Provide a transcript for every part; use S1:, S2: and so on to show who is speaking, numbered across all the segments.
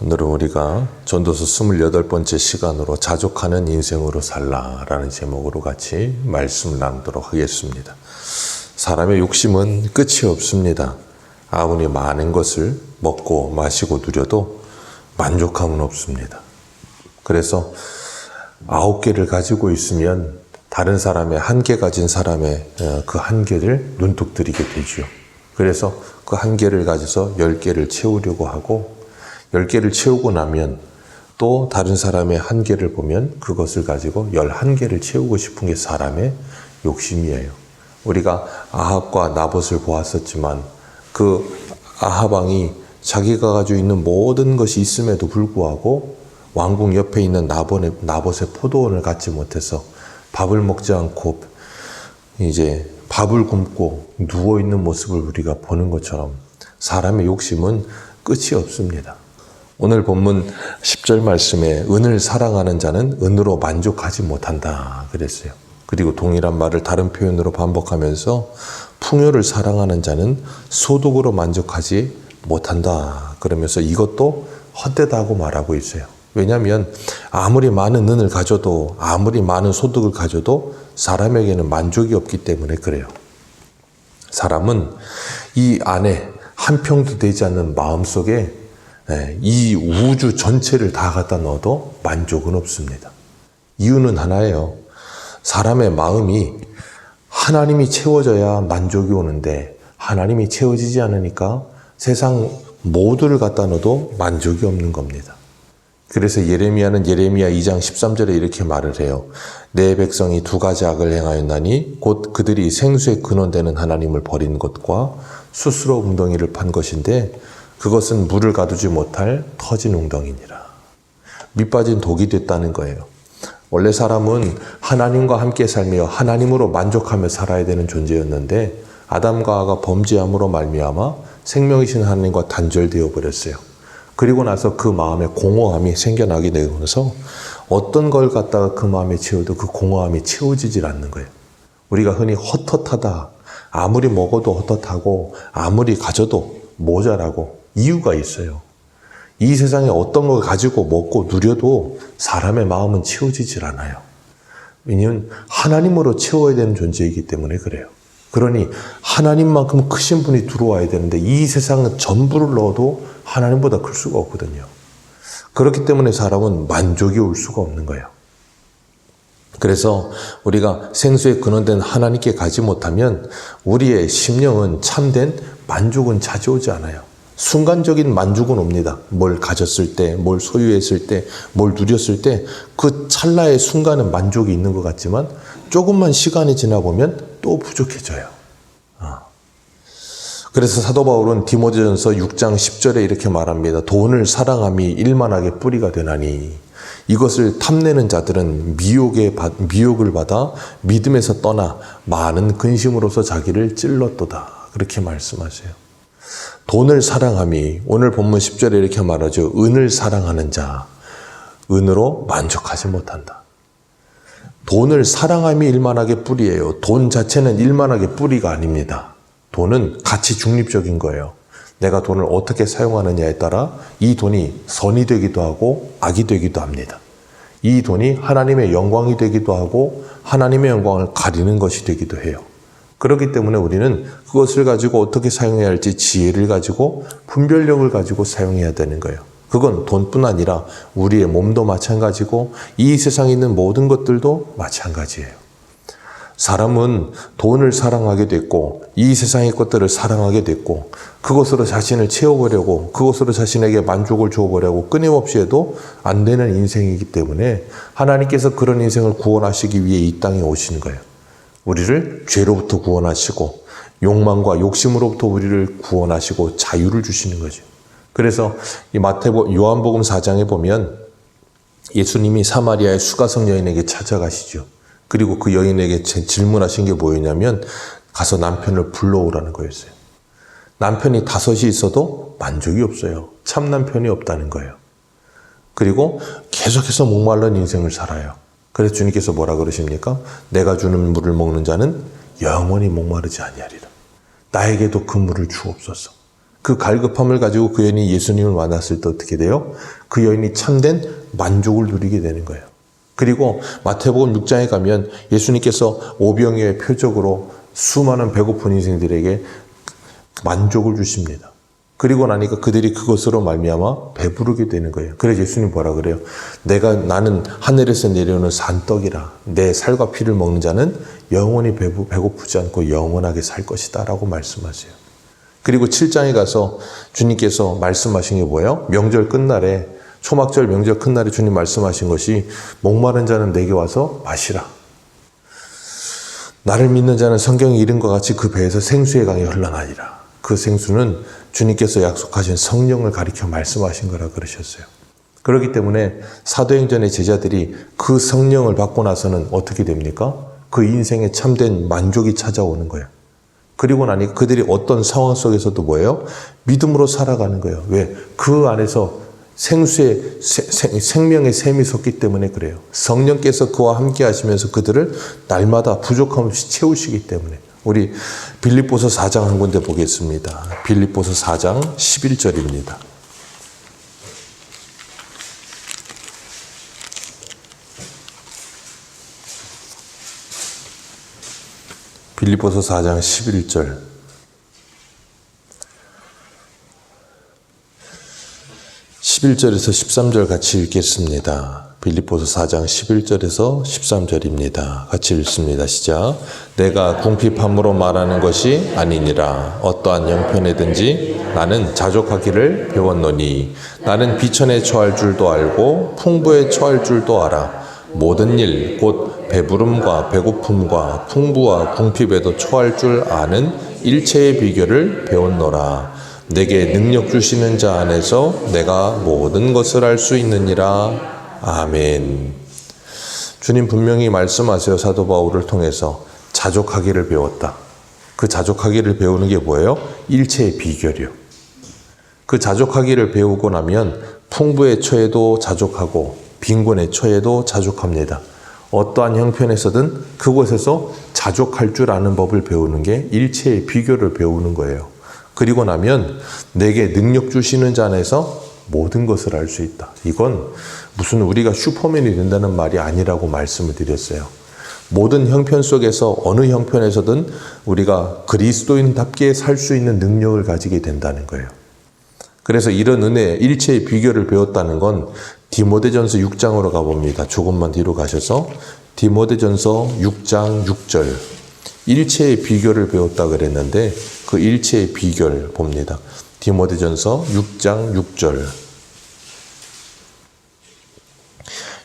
S1: 오늘은 우리가 전도서 28번째 시간으로 자족하는 인생으로 살라라는 제목으로 같이 말씀을 나누도록 하겠습니다. 사람의 욕심은 끝이 없습니다. 아무리 많은 것을 먹고 마시고 누려도 만족함은 없습니다. 그래서 9개를 가지고 있으면 다른 사람의 1개 가진 사람의 그 1개를 눈독 들이게 되죠. 그래서 그 1개를 가져서 10개를 채우려고 하고 10개를 채우고 나면 또 다른 사람의 1개를 보면 그것을 가지고 11개를 채우고 싶은 게 사람의 욕심이에요. 우리가 아합과 나봇을 보았었지만 그 아합 왕이 자기가 가지고 있는 모든 것이 있음에도 불구하고 왕궁 옆에 있는 나봇의 포도원을 갖지 못해서 밥을 먹지 않고 이제 밥을 굶고 누워있는 모습을 우리가 보는 것처럼 사람의 욕심은 끝이 없습니다. 오늘 본문 10절 말씀에 은을 사랑하는 자는 은으로 만족하지 못한다 그랬어요. 그리고 동일한 말을 다른 표현으로 반복하면서 풍요를 사랑하는 자는 소득으로 만족하지 못한다 그러면서 이것도 헛되다고 말하고 있어요. 왜냐하면 아무리 많은 은을 가져도 아무리 많은 소득을 가져도 사람에게는 만족이 없기 때문에 그래요. 사람은 이 안에 한 평도 되지 않는 마음속에 이 우주 전체를 다 갖다 넣어도 만족은 없습니다. 이유는 하나예요. 사람의 마음이 하나님이 채워져야 만족이 오는데 하나님이 채워지지 않으니까 세상 모두를 갖다 넣어도 만족이 없는 겁니다. 그래서 예레미야는 예레미야 2장 13절에 이렇게 말을 해요. 내 백성이 두 가지 악을 행하였나니 곧 그들이 생수의 근원되는 하나님을 버린 것과 스스로 웅덩이를 판 것인데 그것은 물을 가두지 못할 터진 웅덩이니라. 밑빠진 독이 됐다는 거예요. 원래 사람은 하나님과 함께 살며 하나님으로 만족하며 살아야 되는 존재였는데 아담과 하와가 범죄함으로 말미암아 생명이신 하나님과 단절되어 버렸어요. 그리고 나서 그 마음에 공허함이 생겨나게 되면서 어떤 걸 갖다가 그 마음에 채워도 그 공허함이 채워지질 않는 거예요. 우리가 흔히 헛헛하다, 아무리 먹어도 헛헛하고 아무리 가져도 모자라고 이유가 있어요. 이 세상에 어떤 걸 가지고 먹고 누려도 사람의 마음은 채워지질 않아요. 왜냐하면 하나님으로 채워야 되는 존재이기 때문에 그래요. 그러니 하나님만큼 크신 분이 들어와야 되는데 이 세상은 전부를 넣어도 하나님보다 클 수가 없거든요. 그렇기 때문에 사람은 만족이 올 수가 없는 거예요. 그래서 우리가 생수의 근원된 하나님께 가지 못하면 우리의 심령은 참된 만족은 찾아오지 않아요. 순간적인 만족은 옵니다. 뭘 가졌을 때, 뭘 소유했을 때, 뭘 누렸을 때 그 찰나의 순간은 만족이 있는 것 같지만 조금만 시간이 지나 보면 또 부족해져요. 그래서 사도 바울은 디모데전서 6장 10절에 이렇게 말합니다. 돈을 사랑함이 일만하게 뿌리가 되나니 이것을 탐내는 자들은 미혹을 받아 믿음에서 떠나 많은 근심으로서 자기를 찔렀도다. 그렇게 말씀하세요. 돈을 사랑함이 오늘 본문 10절에 이렇게 말하죠. 은을 사랑하는 자, 은으로 만족하지 못한다. 돈을 사랑함이 일만하게 뿌리예요. 돈 자체는 일만하게 뿌리가 아닙니다. 돈은 가치 중립적인 거예요. 내가 돈을 어떻게 사용하느냐에 따라 이 돈이 선이 되기도 하고 악이 되기도 합니다. 이 돈이 하나님의 영광이 되기도 하고 하나님의 영광을 가리는 것이 되기도 해요. 그렇기 때문에 우리는 그것을 가지고 어떻게 사용해야 할지 지혜를 가지고 분별력을 가지고 사용해야 되는 거예요. 그건 돈뿐 아니라 우리의 몸도 마찬가지고 이 세상에 있는 모든 것들도 마찬가지예요. 사람은 돈을 사랑하게 됐고 이 세상의 것들을 사랑하게 됐고 그것으로 자신을 채워보려고 그것으로 자신에게 만족을 줘보려고 끊임없이 해도 안 되는 인생이기 때문에 하나님께서 그런 인생을 구원하시기 위해 이 땅에 오신 거예요. 우리를 죄로부터 구원하시고 욕망과 욕심으로부터 우리를 구원하시고 자유를 주시는 거죠. 그래서 이 요한복음 4장에 보면 예수님이 사마리아의 수가성 여인에게 찾아가시죠. 그리고 그 여인에게 질문하신 게 뭐였냐면 가서 남편을 불러오라는 거였어요. 남편이 5이 있어도 만족이 없어요. 참 남편이 없다는 거예요. 그리고 계속해서 목마른 인생을 살아요. 그래서 주님께서 뭐라 그러십니까? 내가 주는 물을 먹는 자는 영원히 목마르지 아니하리라. 나에게도 그 물을 주옵소서. 그 갈급함을 가지고 그 여인이 예수님을 만났을 때 어떻게 돼요? 그 여인이 참된 만족을 누리게 되는 거예요. 그리고 마태복음 6장에 가면 예수님께서 오병이어의 표적으로 수많은 배고픈 인생들에게 만족을 주십니다. 그리고 나니까 그들이 그것으로 말미암아 배부르게 되는 거예요. 그래서 예수님 뭐라 그래요? 나는 하늘에서 내려오는 산떡이라. 내 살과 피를 먹는 자는 영원히 배고프지 않고 영원하게 살 것이다 라고 말씀하세요. 그리고 7장에 가서 주님께서 말씀하신 게 뭐예요? 명절 끝날에, 초막절 명절 끝날에 주님 말씀하신 것이 목마른 자는 내게 와서 마시라. 나를 믿는 자는 성경이 이름과 같이 그 배에서 생수의 강이 흘러나니라. 그 생수는 주님께서 약속하신 성령을 가리켜 말씀하신 거라 그러셨어요. 그렇기 때문에 사도행전의 제자들이 그 성령을 받고 나서는 어떻게 됩니까? 그 인생에 참된 만족이 찾아오는 거예요. 그리고 나니 그들이 어떤 상황 속에서도 뭐예요? 믿음으로 살아가는 거예요. 왜? 그 안에서 생수의 생명의 샘이 솟기 때문에 그래요. 성령께서 그와 함께 하시면서 그들을 날마다 부족함 없이 채우시기 때문에. 우리 빌립보서 4장 한 군데 보겠습니다. 빌립보서 4장 11절입니다. 빌립보서 4장 11절. 11절에서 13절 같이 읽겠습니다. 빌립보서 4장 11절에서 13절입니다. 같이 읽습니다. 시작. 내가 궁핍함으로 말하는 것이 아니니라. 어떠한 형편이든지 나는 자족하기를 배웠노니 나는 비천에 처할 줄도 알고 풍부에 처할 줄도 알아. 모든 일 곧 배부름과 배고픔과 풍부와 궁핍에도 처할 줄 아는 일체의 비결을 배웠노라. 내게 능력 주시는 자 안에서 내가 모든 것을 할 수 있느니라. 아멘. 주님 분명히 말씀하세요. 사도 바울을 통해서 자족하기를 배웠다. 그 자족하기를 배우는 게 뭐예요? 일체의 비결이요. 그 자족하기를 배우고 나면 풍부에 처해도 자족하고 빈곤에 처해도 자족합니다. 어떠한 형편에서든 그곳에서 자족할 줄 아는 법을 배우는 게 일체의 비결을 배우는 거예요. 그리고 나면 내게 능력 주시는 자 안에서 모든 것을 할 수 있다. 이건 무슨 우리가 슈퍼맨이 된다는 말이 아니라고 말씀을 드렸어요. 모든 형편 속에서 어느 형편에서든 우리가 그리스도인답게 살 수 있는 능력을 가지게 된다는 거예요. 그래서 이런 은혜, 일체의 비결을 배웠다는 건 디모데전서 6장으로 가봅니다. 조금만 뒤로 가셔서 디모데전서 6장 6절. 일체의 비결을 배웠다 그랬는데 그 일체의 비결 봅니다. 디모데전서 6장 6절.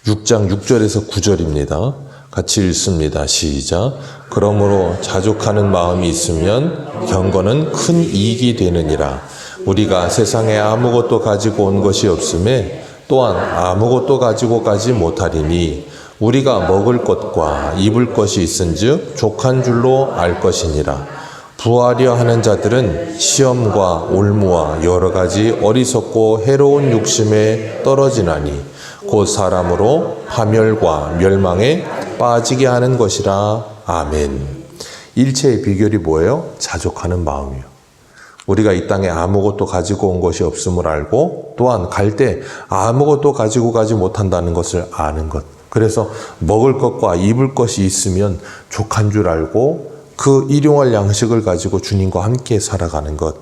S1: 6장 6절에서 9절입니다. 같이 읽습니다. 시작. 그러므로 자족하는 마음이 있으면 경건은 큰 이익이 되느니라. 우리가 세상에 아무것도 가지고 온 것이 없음에 또한 아무것도 가지고 가지 못하리니 우리가 먹을 것과 입을 것이 있은즉 족한 줄로 알 것이니라. 부하려 하는 자들은 시험과 올무와 여러 가지 어리석고 해로운 욕심에 떨어지나니 곧 사람으로 파멸과 멸망에 빠지게 하는 것이라. 아멘. 일체의 비결이 뭐예요? 자족하는 마음이요. 우리가 이 땅에 아무것도 가지고 온 것이 없음을 알고 또한 갈 때 아무것도 가지고 가지 못한다는 것을 아는 것. 그래서 먹을 것과 입을 것이 있으면 족한 줄 알고 그 일용할 양식을 가지고 주님과 함께 살아가는 것.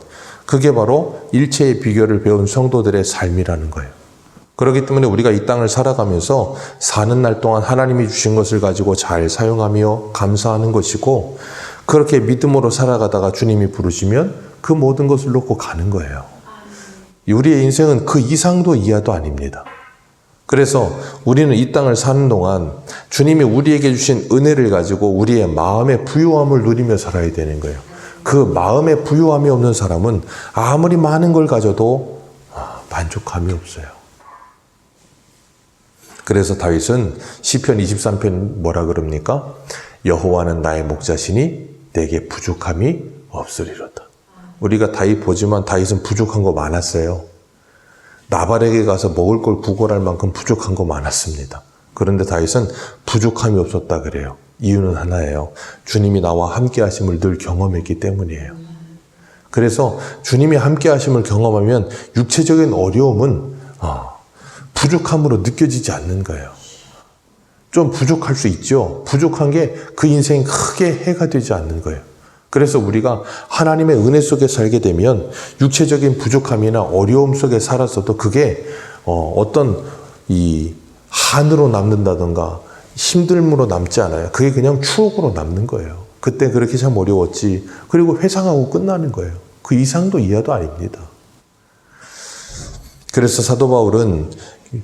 S1: 그게 바로 일체의 비결을 배운 성도들의 삶이라는 거예요. 그렇기 때문에 우리가 이 땅을 살아가면서 사는 날 동안 하나님이 주신 것을 가지고 잘 사용하며 감사하는 것이고 그렇게 믿음으로 살아가다가 주님이 부르시면 그 모든 것을 놓고 가는 거예요. 우리의 인생은 그 이상도 이하도 아닙니다. 그래서 우리는 이 땅을 사는 동안 주님이 우리에게 주신 은혜를 가지고 우리의 마음의 부유함을 누리며 살아야 되는 거예요. 그 마음의 부유함이 없는 사람은 아무리 많은 걸 가져도 만족감이 없어요. 그래서 다윗은 시편 23편 뭐라 그럽니까? 여호와는 나의 목자시니 내게 부족함이 없으리로다. 우리가 다윗 보지만 다윗은 부족한 거 많았어요. 나발에게 가서 먹을 걸 구걸할 만큼 부족한 거 많았습니다. 그런데 다윗은 부족함이 없었다 그래요. 이유는 하나예요. 주님이 나와 함께 하심을 늘 경험했기 때문이에요. 그래서 주님이 함께 하심을 경험하면 육체적인 어려움은 부족함으로 느껴지지 않는 거예요. 좀 부족할 수 있죠. 부족한 게 그 인생이 크게 해가 되지 않는 거예요. 그래서 우리가 하나님의 은혜 속에 살게 되면 육체적인 부족함이나 어려움 속에 살았어도 그게 어떤 이 한으로 남는다던가 힘듦으로 남지 않아요. 그게 그냥 추억으로 남는 거예요. 그때 그렇게 참 어려웠지. 그리고 회상하고 끝나는 거예요. 그 이상도 이하도 아닙니다. 그래서 사도 바울은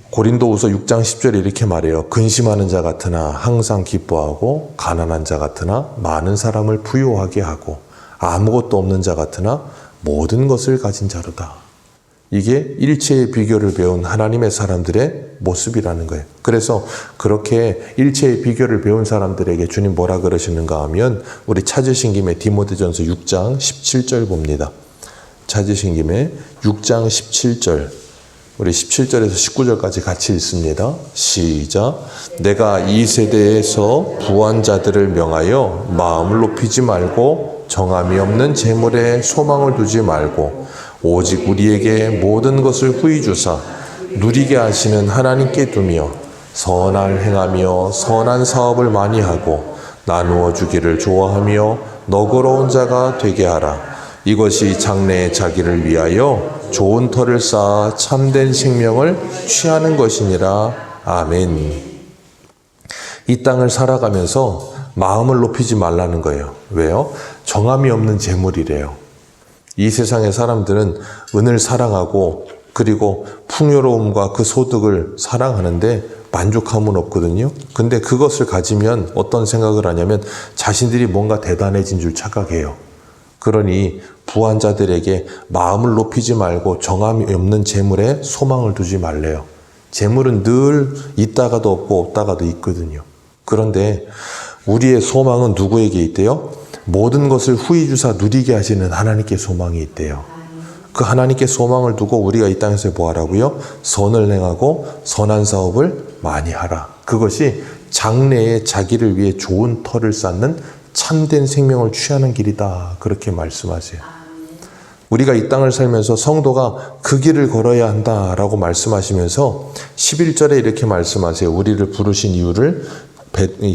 S1: 고린도후서 6장 10절에 이렇게 말해요. 근심하는 자 같으나 항상 기뻐하고 가난한 자 같으나 많은 사람을 부요하게 하고 아무것도 없는 자 같으나 모든 것을 가진 자로다. 이게 일체의 비교를 배운 하나님의 사람들의 모습이라는 거예요. 그래서 그렇게 일체의 비교를 배운 사람들에게 주님 뭐라 그러시는가 하면 우리 찾으신 김에 디모데전서 6장 17절 봅니다. 찾으신 김에 6장 17절 우리 17절에서 19절까지 같이 읽습니다. 시작. 내가 이 세대에서 부한 자들을 명하여 마음을 높이지 말고 정함이 없는 재물에 소망을 두지 말고 오직 우리에게 모든 것을 후히 주사 누리게 하시는 하나님께 두며 선을 행하며 선한 사업을 많이 하고 나누어 주기를 좋아하며 너그러운 자가 되게 하라. 이것이 장래의 자기를 위하여 좋은 터를 쌓아 참된 생명을 취하는 것이니라. 아멘. 이 땅을 살아가면서 마음을 높이지 말라는 거예요. 왜요? 정함이 없는 재물이래요. 이 세상의 사람들은 은을 사랑하고 그리고 풍요로움과 그 소득을 사랑하는데 만족함은 없거든요. 근데 그것을 가지면 어떤 생각을 하냐면 자신들이 뭔가 대단해진 줄 착각해요. 그러니 부한 자들에게 마음을 높이지 말고 정함이 없는 재물에 소망을 두지 말래요. 재물은 늘 있다가도 없고 없다가도 있거든요. 그런데 우리의 소망은 누구에게 있대요? 모든 것을 후히 주사 누리게 하시는 하나님께 소망이 있대요. 그 하나님께 소망을 두고 우리가 이 땅에서 뭐 하라고요? 선을 행하고 선한 사업을 많이 하라. 그것이 장래에 자기를 위해 좋은 터를 쌓는 참된 생명을 취하는 길이다. 그렇게 말씀하세요. 우리가 이 땅을 살면서 성도가 그 길을 걸어야 한다라고 말씀하시면서 11절에 이렇게 말씀하세요. 우리를 부르신 이유를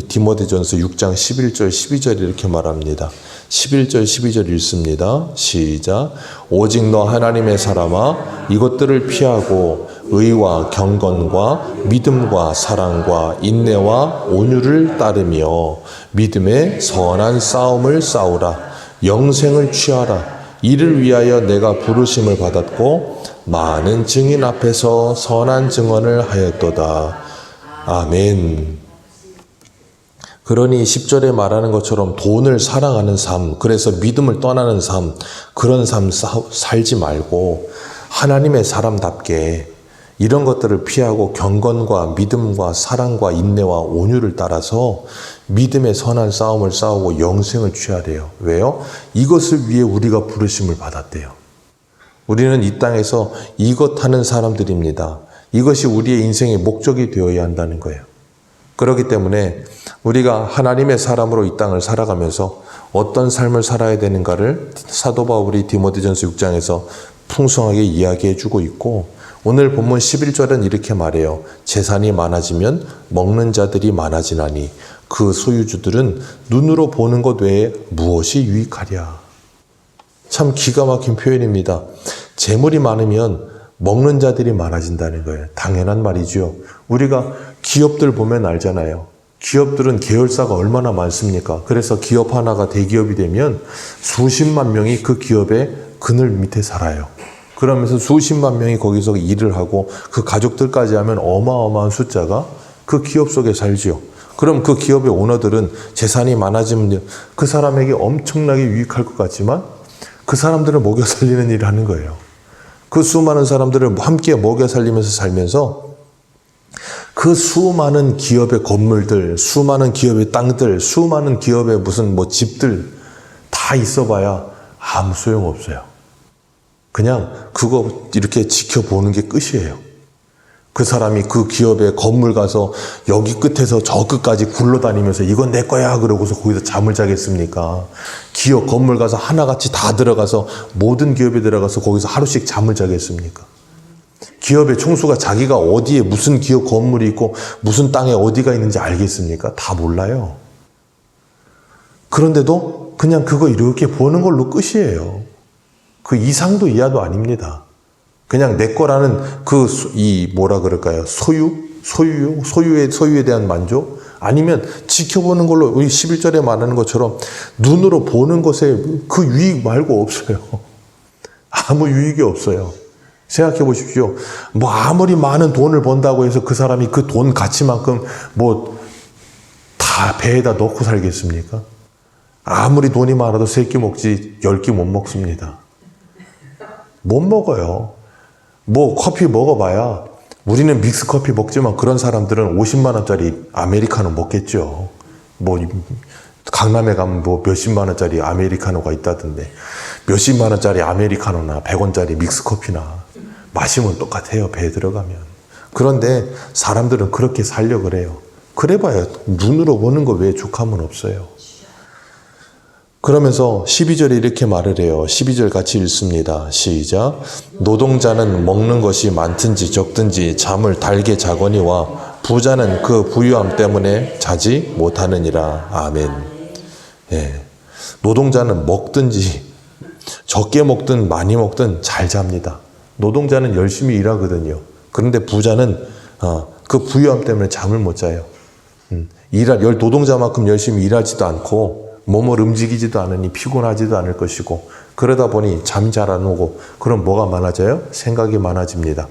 S1: 디모데전서 6장 11절 12절 이렇게 말합니다. 11절 12절 읽습니다. 시작. 오직 너 하나님의 사람아 이것들을 피하고 의와 경건과 믿음과 사랑과 인내와 온유를 따르며 믿음의 선한 싸움을 싸우라. 영생을 취하라. 이를 위하여 내가 부르심을 받았고 많은 증인 앞에서 선한 증언을 하였도다. 아멘. 그러니 10절에 말하는 것처럼 돈을 사랑하는 삶, 그래서 믿음을 떠나는 삶, 그런 삶 살지 말고 하나님의 사람답게 이런 것들을 피하고 경건과 믿음과 사랑과 인내와 온유를 따라서 믿음의 선한 싸움을 싸우고 영생을 취하래요. 왜요? 이것을 위해 우리가 부르심을 받았대요. 우리는 이 땅에서 이것 하는 사람들입니다. 이것이 우리의 인생의 목적이 되어야 한다는 거예요. 그렇기 때문에 우리가 하나님의 사람으로 이 땅을 살아가면서 어떤 삶을 살아야 되는가를 사도 바울이 디모데전서 6장에서 풍성하게 이야기해 주고 있고 오늘 본문 11절은 이렇게 말해요. 재산이 많아지면 먹는 자들이 많아지나니 그 소유주들은 눈으로 보는 것 외에 무엇이 유익하랴. 참 기가 막힌 표현입니다. 재물이 많으면 먹는 자들이 많아진다는 거예요. 당연한 말이죠. 우리가 기업들 보면 알잖아요. 기업들은 계열사가 얼마나 많습니까? 그래서 기업 하나가 대기업이 되면 수십만 명이 그 기업의 그늘 밑에 살아요. 그러면서 수십만 명이 거기서 일을 하고 그 가족들까지 하면 어마어마한 숫자가 그 기업 속에 살지요. 그럼 그 기업의 오너들은 재산이 많아지면 그 사람에게 엄청나게 유익할 것 같지만 그 사람들을 먹여 살리는 일을 하는 거예요. 그 수많은 사람들을 함께 먹여 살리면서 살면서 그 수많은 기업의 건물들, 수많은 기업의 땅들, 수많은 기업의 무슨 집들 다 있어봐야 아무 소용없어요. 그냥 그거 이렇게 지켜보는 게 끝이에요. 그 사람이 그 기업에 건물 가서 여기 끝에서 저 끝까지 굴러다니면서 이건 내 거야 그러고서 거기서 잠을 자겠습니까? 기업 건물 가서 하나같이 다 들어가서 모든 기업에 들어가서 거기서 하루씩 잠을 자겠습니까? 기업의 총수가 자기가 어디에 무슨 기업 건물이 있고 무슨 땅에 어디가 있는지 알겠습니까? 다 몰라요. 그런데도 그냥 그거 이렇게 보는 걸로 끝이에요. 그 이상도 이하도 아닙니다. 그냥 내 거라는 뭐라 그럴까요? 소유에 대한 만족? 아니면 지켜보는 걸로 우리 11절에 말하는 것처럼 눈으로 보는 것에 그 유익 말고 없어요. 아무 유익이 없어요. 생각해 보십시오. 뭐 아무리 많은 돈을 번다고 해서 그 사람이 그 돈 가치만큼 뭐 다 배에다 넣고 살겠습니까? 아무리 돈이 많아도 3끼 먹지 10끼 못 먹습니다. 못 먹어요. 뭐 커피 먹어봐야 우리는 믹스 커피 먹지만 그런 사람들은 50만 원짜리 아메리카노 먹겠죠. 뭐 강남에 가면 뭐 몇십만 원짜리 아메리카노가 있다던데 몇십만 원짜리 아메리카노나 100원짜리 믹스 커피나 마시면 똑같아요. 배에 들어가면. 그런데 사람들은 그렇게 살려고 그래요. 그래봐야 눈으로 보는 거 외에 족함은 없어요. 그러면서 12절에 이렇게 말을 해요. 12절 같이 읽습니다. 시작. 노동자는 먹는 것이 많든지 적든지 잠을 달게 자거니와 부자는 그 부유함 때문에 자지 못하느니라. 아멘. 예. 노동자는 먹든지 적게 먹든 많이 먹든 잘 잡니다. 노동자는 열심히 일하거든요. 그런데 부자는 그 부유함 때문에 잠을 못 자요. 노동자만큼 열심히 일하지도 않고 몸을 움직이지도 않으니 피곤하지도 않을 것이고 그러다 보니 잠이 잘 안 오고 그럼 뭐가 많아져요? 생각이 많아집니다.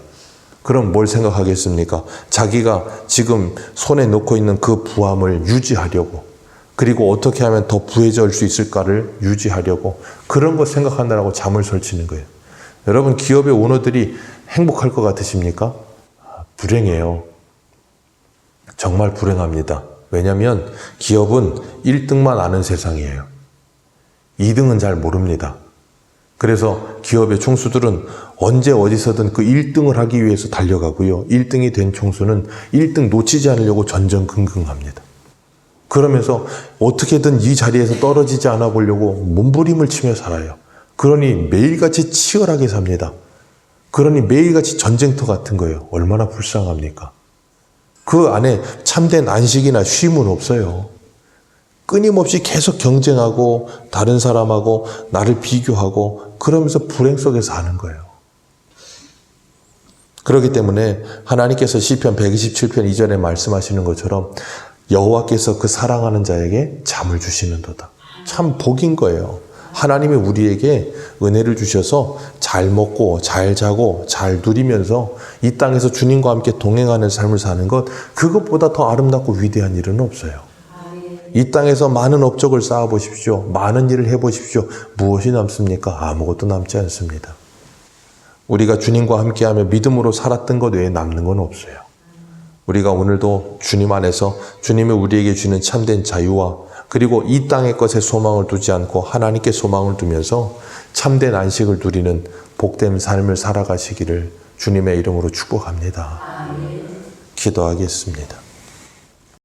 S1: 그럼 뭘 생각하겠습니까? 자기가 지금 손에 놓고 있는 그 부함을 유지하려고 그리고 어떻게 하면 더 부해질 수 있을까를 유지하려고 그런 거 생각하느라고 잠을 설치는 거예요. 여러분 기업의 오너들이 행복할 것 같으십니까? 불행해요. 정말 불행합니다. 왜냐하면 기업은 1등만 아는 세상이에요. 2등은 잘 모릅니다. 그래서 기업의 총수들은 언제 어디서든 그 1등을 하기 위해서 달려가고요. 1등이 된 총수는 1등 놓치지 않으려고 전전긍긍합니다. 그러면서 어떻게든 이 자리에서 떨어지지 않아 보려고 몸부림을 치며 살아요. 그러니 매일같이 치열하게 삽니다. 그러니 매일같이 전쟁터 같은 거예요. 얼마나 불쌍합니까? 그 안에 참된 안식이나 쉼은 없어요. 끊임없이 계속 경쟁하고 다른 사람하고 나를 비교하고 그러면서 불행 속에서 사는 거예요. 그렇기 때문에 하나님께서 시편 127편 2절에 말씀하시는 것처럼 여호와께서 그 사랑하는 자에게 잠을 주시는도다. 참 복인 거예요. 하나님이 우리에게 은혜를 주셔서 잘 먹고 잘 자고 잘 누리면서 이 땅에서 주님과 함께 동행하는 삶을 사는 것 그것보다 더 아름답고 위대한 일은 없어요. 이 땅에서 많은 업적을 쌓아보십시오. 많은 일을 해보십시오. 무엇이 남습니까? 아무것도 남지 않습니다. 우리가 주님과 함께하며 믿음으로 살았던 것 외에 남는 건 없어요. 우리가 오늘도 주님 안에서 주님이 우리에게 주는 참된 자유와 그리고 이 땅의 것에 소망을 두지 않고 하나님께 소망을 두면서 참된 안식을 누리는 복된 삶을 살아가시기를 주님의 이름으로 축복합니다. 기도하겠습니다.